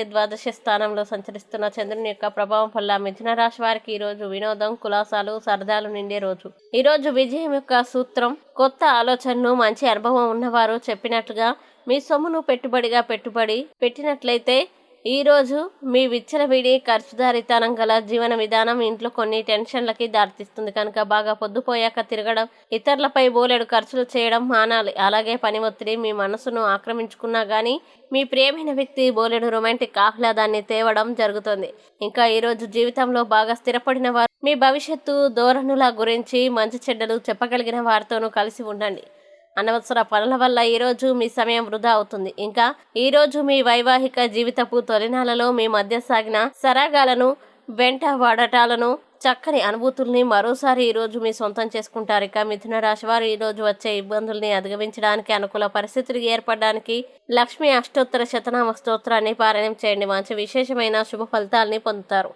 ద్వాదశ స్థానంలో సంచరిస్తున్న చంద్రుని యొక్క ప్రభావం వల్ల మిథున రాశి వారికి ఈ రోజు వినోదం, కులాసాలు, సరదాలు నిండే రోజు. ఈ రోజు విజయం యొక్క సూత్రం కొత్త ఆలోచనను మంచి అనుభవం ఉన్నవారు చెప్పినట్లుగా మీ సొమ్మును పెట్టుబడిగా పెట్టినట్లయితే ఈ రోజు మీ విచ్చలవిడి ఖర్చుదారితనం గల జీవన విధానం ఇంట్లో కొన్ని టెన్షన్లకి దారితీస్తుంది కనుక బాగా పొద్దుపోయాక తిరగడం, ఇతరులపై బోలెడు ఖర్చులు చేయడం మానాలి. అలాగే పని ఒత్తిడి మీ మనసును ఆక్రమించుకున్నా కానీ మీ ప్రియమైన వ్యక్తి బోలెడు రొమాంటిక్ ఆహ్లాదాన్ని తేవడం జరుగుతుంది. ఇంకా ఈరోజు జీవితంలో బాగా స్థిరపడిన వారు మీ భవిష్యత్తు ధోరణుల గురించి మంచి చెడ్డలు చెప్పగలిగిన వారితోనూ కలిసి ఉండండి. అనవసర పనుల వల్ల ఈరోజు మీ సమయం వృధా అవుతుంది. ఇంకా ఈరోజు మీ వైవాహిక జీవితపు తొలినాలలో మీ మధ్య సాగిన సరాగాలను, వెంట వాడటాలను, చక్కని అనుభూతుల్ని మరోసారి ఈరోజు మీ సొంతం చేసుకుంటారు. ఇక మిథున రాశి వారు ఈరోజు వచ్చే ఇబ్బందుల్ని అధిగమించడానికి, అనుకూల పరిస్థితులు ఏర్పడడానికి లక్ష్మీ అష్టోత్తర శతనామ స్తోత్రాన్ని పారాయణం చేయండి. మంచి విశేషమైన శుభ ఫలితాలని పొందుతారు.